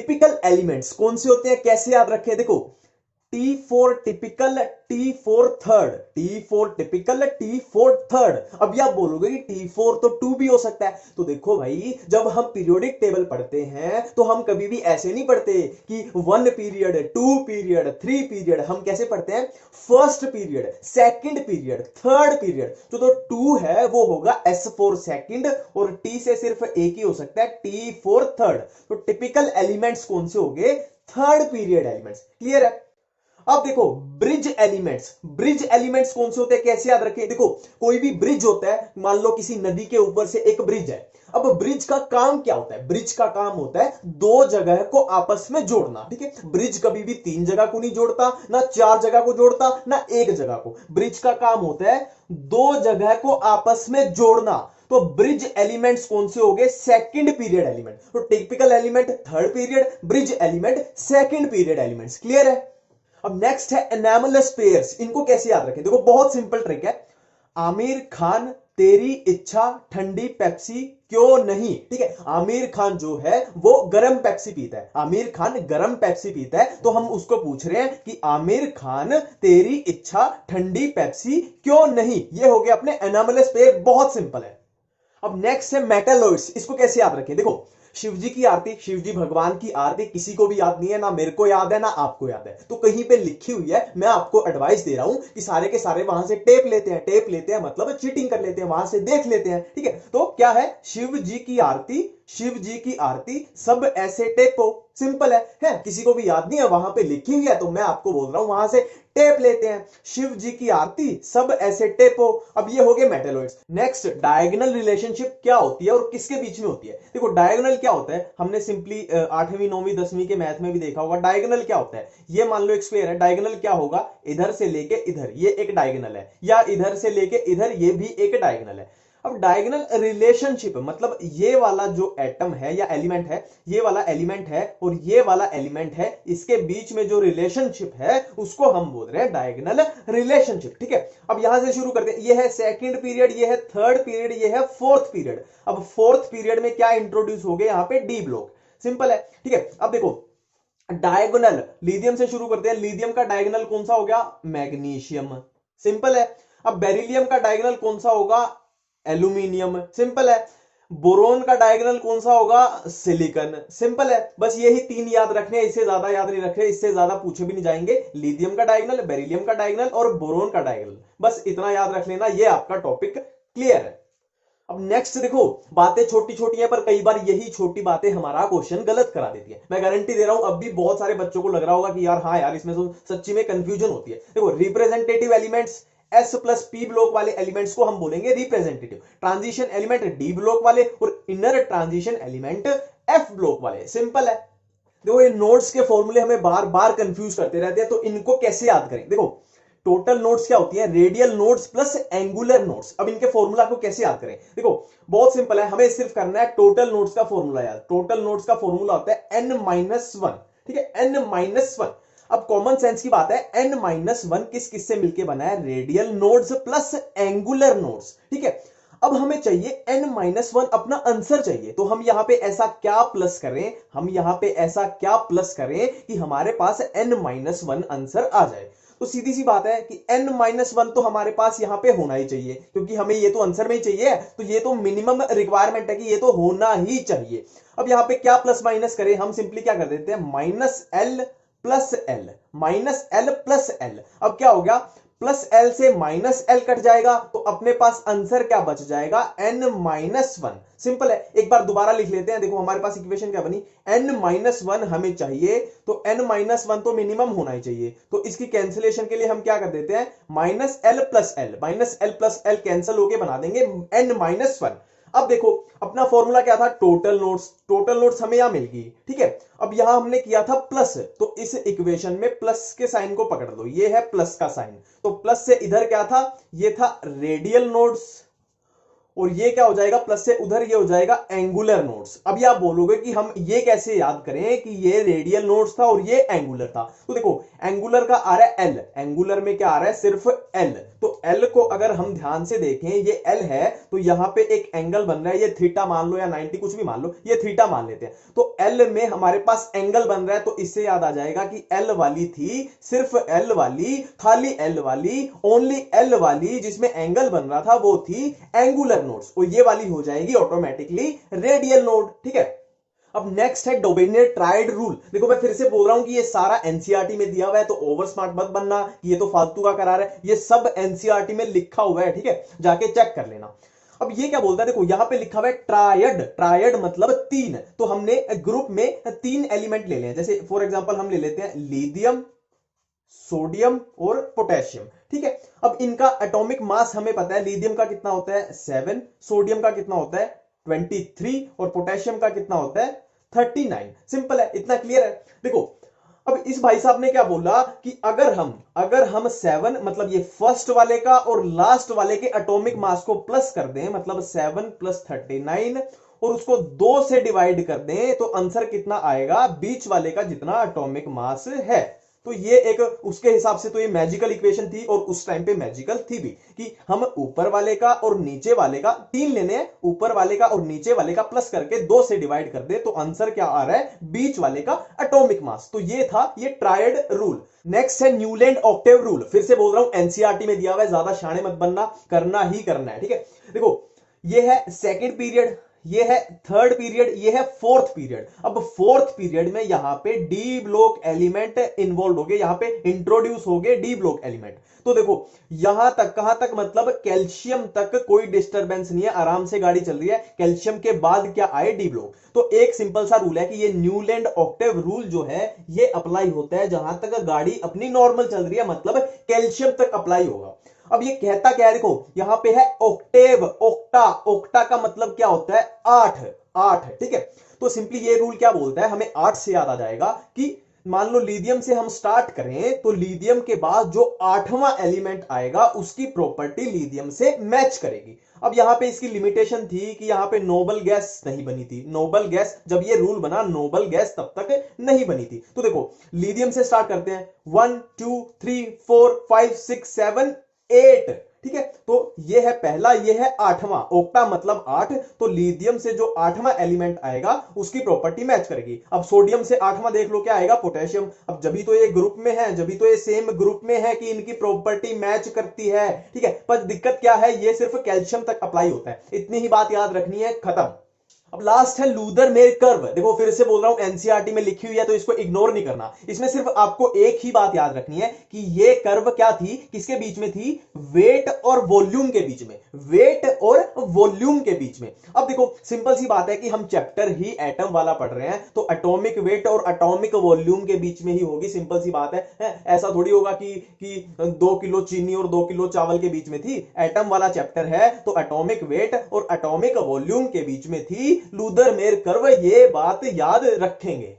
Typical elements कौन से होते हैं, कैसे याद रखें, देखो T for typical, T for third, T for typical, T for third. अब आप बोलोगे कि T फॉर तो 2 भी हो सकता है, तो देखो भाई जब हम पीरियोडिक टेबल पढ़ते हैं तो हम कभी भी ऐसे नहीं पढ़ते कि 1 पीरियड, 2 पीरियड, 3 पीरियड, हम कैसे पढ़ते हैं, first period, second period, third period. तो 2 है वो होगा S फॉर सेकंड और T से सिर्फ एक ही हो सकता है, T फॉर थर्ड। तो टिपिकल एलिमेंट्स कौन से हो गए, थर्ड पीरियड एलिमेंट्स। क्लियर है। अब देखो ब्रिज एलिमेंट्स, ब्रिज एलिमेंट्स कौन से होते हैं, कैसे याद रखें, देखो कोई भी ब्रिज होता है, मान लो किसी नदी के ऊपर से एक ब्रिज है। अब ब्रिज का काम क्या होता है, ब्रिज का काम होता है दो जगह को आपस में जोड़ना। ठीक है, ब्रिज कभी भी 3 जगह को नहीं जोड़ता, ना 4 जगह को जोड़ता, ना एक जगह को। ब्रिज का काम होता है 2 जगह को आपस में जोड़ना। तो ब्रिज एलिमेंट्स कौन से हो गए, सेकंड पीरियड एलिमेंट। तो typical element third period, bridge element second period elements. Clear है। अब नेक्स्ट है एनामलस पेयर्स, इनको कैसे याद रखें, देखो बहुत सिंपल ट्रिक है। आमिर खान तेरी इच्छा ठंडी पेप्सी क्यों नहीं। ठीक है, आमिर खान जो है वो गरम पेप्सी पीता है, आमिर खान गरम पेप्सी पीता है, तो हम उसको पूछ रहे हैं कि आमिर खान तेरी इच्छा ठंडी पेप्सी क्यों नहीं। ये हो गया अपने एनामलस पेयर, बहुत सिंपल है। अब नेक्स्ट है मेटालॉइड्स, इसको कैसे याद रखें, देखो शिव जी की आरती, शिव जी भगवान की आरती किसी को भी याद नहीं है, ना मेरे को याद है ना आपको याद है, तो कहीं पे लिखी हुई है, मैं आपको एडवाइस दे रहा हूं कि सारे के सारे वहां से टेप लेते हैं, टेप लेते हैं मतलब चीटिंग कर लेते हैं, वहां से देख लेते हैं। ठीक है, तो क्या है, शिव जी की आरती, शिव जी की आरती सब ऐसे टेपो। सिंपल है किसी को भी याद नहीं है, वहां पे लिखी हुई है, तो मैं आपको बोल रहा हूं वहां से टेप लेते हैं, शिव जी की आरती सब ऐसे टेपो। अब ये हो गए मेटालॉइड्स। नेक्स्ट डायगोनल रिलेशनशिप क्या होती है और किसके बीच में होती है, देखो डायगोनल क्या होता है, हमने सिंपली 8वीं 9वीं 10वीं के मैथ में भी देखा होगा। डायगोनल क्या होता है, ये मान लो एक स्क्वायर है, डायगोनल क्या होगा, इधर से लेके इधर ये एक डायगोनल है, या इधर से लेके इधर ये भी एक डायगोनल है। अब डायगोनल रिलेशनशिप मतलब ये वाला जो एटम है या एलिमेंट है, ये वाला एलिमेंट है और ये वाला एलिमेंट है, इसके बीच में जो रिलेशनशिप है उसको हम बोल रहे हैं डायगोनल रिलेशनशिप। ठीक है, अब यहां से शुरू करते हैं, ये है सेकंड पीरियड, ये है थर्ड पीरियड, ये है फोर्थ पीरियड। अब फोर्थ पीरियड में क्या इंट्रोड्यूस हो गए, यहां पे डी ब्लॉक। सिंपल है। ठीक है, अब देखो डायगोनल लिथियम से शुरू करते हैं, लिथियम का डायगोनल कौन सा हो गया, मैग्नीशियम। सिंपल है। अब बेरिलियम का डायगोनल कौन सा होगा, एल्यूमिनियम। सिंपल है। बोरोन का डायगोनल कौन सा होगा, सिलिकॉन। सिंपल है, बस यही 3 याद रखने, इससे ज्यादा याद नहीं रखने, इससे ज्यादा पूछे भी नहीं जाएंगे। लिथियम का डायगोनल, बेरिलियम का डायगोनल और बोरोन का डायगोनल, बस इतना याद रख लेना, ये आपका टॉपिक क्लियर है। अब नेक्स्ट देखो, बातें छोटी छोटी हैं पर कई बार यही छोटी बातें हमारा क्वेश्चन गलत करा देती है। मैं गारंटी दे रहा हूं अब भी बहुत सारे बच्चों को लग रहा होगा कि यार हाँ यार इसमें तो सच्ची में कंफ्यूजन होती है। देखो representative elements S plus P block वाले एलिमेंट्स को हम बोलेंगे representative, transition element D block वाले और inner transition element F block वाले। सिंपल है। देखो ये नोड्स के फॉर्मूले हमें बार बार कंफ्यूज करते रहते हैं, तो इनको कैसे याद करें, देखो टोटल नोड्स क्या होती है, radial nodes plus angular nodes. अब इनके फॉर्मूला को कैसे याद करें, देखो बहुत सिंपल है, हमें सिर्फ करना है टोटल नोड्स का फॉर्मूला याद। टोटल नोड्स का फॉर्मूला होता है n-1। ठीक है, n-1। अब कॉमन सेंस की बात है, n-1 किस किस से मिलके बना है, radial nodes plus angular nodes. ठीक है, अब हमें चाहिए n-1 अपना आंसर चाहिए, तो हम यहां पे ऐसा क्या प्लस करें, हम यहां पे ऐसा क्या प्लस करें कि हमारे पास n-1 आंसर आ जाए। तो सीधी सी बात है कि n-1 तो हमारे पास यहां पे होना ही चाहिए, क्योंकि हमें ये तो आंसर में ही चाहिए, तो ये तो मिनिमम रिक्वायरमेंट है कि ये तो होना ही चाहिए। अब यहां पे क्या प्लस माइनस करें, हम सिंपली क्या कर देते हैं, minus L plus L, minus L plus L. अब क्या हो गया, प्लस एल से माइनस एल कट जाएगा, तो अपने पास आंसर क्या बच जाएगा, n-1। सिंपल है, एक बार दोबारा लिख लेते हैं, देखो हमारे पास इक्वेशन क्या बनी, n-1 हमें चाहिए, तो n-1 तो मिनिमम होना ही चाहिए, तो इसकी कैंसिलेशन के लिए हम क्या कर देते हैं, minus L plus L, minus L plus L cancel होके बना देंगे n-1। अब देखो अपना फॉर्मूला क्या था, टोटल नोड्स, टोटल नोड्स हमें यहां मिल गई। ठीक है, अब यहां हमने किया था प्लस, तो इस इक्वेशन में प्लस के साइन को पकड़ लो, ये है प्लस का साइन, तो प्लस से इधर क्या था, ये था रेडियल नोड्स, और ये क्या हो जाएगा, प्लस से उधर ये हो जाएगा एंगुलर नोड्स। अभी आप बोलोगे कि हम ये कैसे याद करें कि ये रेडियल नोड्स था और ये एंगुलर था, तो देखो एंगुलर का आ रहा है एल, एंगुलर में क्या आ रहा है, सिर्फ एल, तो एल को अगर हम ध्यान से देखें, ये एल है तो यहां पे एक एंगल बन रहा है, ये थीटा मान लो या 90 कुछ भी मान लो, ये थीटा मान लेते हैं। तो एल में हमारे पास एंगल बन रहा है, तो इससे याद आ जाएगा कि एल वाली थी, सिर्फ एल वाली, खाली एल वाली, ओनली एल वाली जिसमें एंगल बन रहा था वो थी एंगुलर नोड्स, और ये वाली हो जाएगी ऑटोमेटिकली रेडियल नोड। ठीक है, अब नेक्स्ट है डोबेनियर ट्राइड रूल। देखो मैं फिर से बोल रहा हूं कि ये सारा एनसीईआरटी में दिया हुआ है, तो ओवर स्मार्ट मत बनना कि ये तो फालतू का करा रहा है, ये सब एनसीईआरटी में लिखा हुआ है। ठीक है, जाके चेक कर लेना। अब ये क्या बोलता है, देखो यहां पे लिखा हुआ है ट्रायड, ट्रायड मतलब तीन, तो हमने ग्रुप में तीन एलिमेंट ले लिए, जैसे फॉर एग्जांपल हम ले लेते हैं लिथियम, सोडियम और पोटेशियम। ठीक है, अब इनका एटॉमिक मास हमें पता है, लिथियम का कितना होता है 7, सोडियम का कितना होता है 23 और पोटेशियम का कितना होता है 39। सिंपल है, इतना क्लियर है। देखो अब इस भाई साहब ने क्या बोला कि अगर हम 7 मतलब ये फर्स्ट वाले का और लास्ट वाले के एटॉमिक मास को प्लस कर दें, मतलब 7 + 39 और उसको 2 से डिवाइड कर दें, तो आंसर कितना आएगा, बीच वाले का जितना एटॉमिक मास है। तो ये एक उसके हिसाब से तो ये मैजिकल इक्वेशन थी, और उस टाइम पे मैजिकल थी भी, कि हम ऊपर वाले का और नीचे वाले का तीन लेने हैं, ऊपर वाले का और नीचे वाले का प्लस करके 2 से डिवाइड कर दे, तो आंसर क्या आ रहा है, बीच वाले का एटॉमिक मास। तो ये था ये ट्रायड रूल। नेक्स्ट है न्यूलैंड ऑक्टेव रूल। फिर से बोल रहा हूं एनसीईआरटी में दिया हुआ है, ज्यादा शाणे मत बनना, करना ही करना है। ठीक है, देखो ये है सेकेंड पीरियड, ये है थर्ड पीरियड, ये है फोर्थ पीरियड। अब फोर्थ पीरियड में यहां पे डी ब्लॉक एलिमेंट इन्वॉल्व हो गए, यहां पे इंट्रोड्यूस हो गए डी ब्लॉक एलिमेंट। तो देखो यहां तक, कहां तक, मतलब कैल्शियम तक कोई डिस्टरबेंस नहीं है, आराम से गाड़ी चल रही है। कैल्शियम के बाद क्या आए, डी ब्लॉक। तो एक सिंपल सा रूल है कि ये न्यूलैंड ऑक्टेव रूल जो है ये अप्लाई होता है जहां तक गाड़ी अपनी नॉर्मल चल रही है, मतलब कैल्शियम तक अप्लाई होगा। अब ये कहता क्या है, देखो यहां पे है ऑक्टेव, ओक्टा, ओक्टा का मतलब क्या होता है 8, 8। ठीक है, तो सिंपली ये रूल क्या बोलता है, हमें 8 से याद आ जाएगा कि मान लो लिथियम से हम स्टार्ट करें, तो लिथियम के बाद जो 8वां एलिमेंट आएगा उसकी प्रॉपर्टी लिथियम से मैच करेगी। अब यहां पे इसकी लिमिटेशन थी कि यहां पे नोबल गैस नहीं बनी थी, नोबल गैस जब ये रूल बना, नोबल गैस तब तक नहीं बनी थी। तो देखो लिथियम से स्टार्ट करते हैं, 1 2 3 4 5 6 7 8। ठीक है, तो ये है पहला, ये है 8वां, ओक्टा मतलब 8, तो लिथियम से जो 8वां एलिमेंट आएगा उसकी प्रॉपर्टी मैच करेगी। अब सोडियम से 8वां देख लो क्या आएगा, पोटेशियम। अब जब भी तो ये ग्रुप में है, जब भी तो ये सेम ग्रुप में है कि इनकी प्रॉपर्टी मैच करती है। ठीक है, पर दिक्कत क्या है, ये सिर्फ कैल्शियम तक अप्लाई होता है, इतनी ही बात याद रखनी है, खत्म। अब लास्ट है लूदर मेयर कर्व। देखो फिर से बोल रहा हूं एनसीईआरटी में लिखी हुई है तो इसको इग्नोर नहीं करना। इसमें सिर्फ आपको एक ही बात याद रखनी है कि ये कर्व क्या थी, किसके बीच में थी, वेट और वॉल्यूम के बीच में, वेट और वॉल्यूम के बीच में। अब देखो सिंपल सी बात है कि हम चैप्टर ही एटम वाला पढ़ रहे हैं, तो एटॉमिक वेट और एटॉमिक वॉल्यूम के बीच में ही होगी, सिंपल सी बात है। ऐसा थोड़ी होगा कि 2 किलो चीनी और 2 किलो चावल के बीच में थी। एटम वाला चैप्टर है तो एटॉमिक वेट और एटॉमिक वॉल्यूम के बीच में थी लूदर मेयर कर्व, ये बात याद रखेंगे।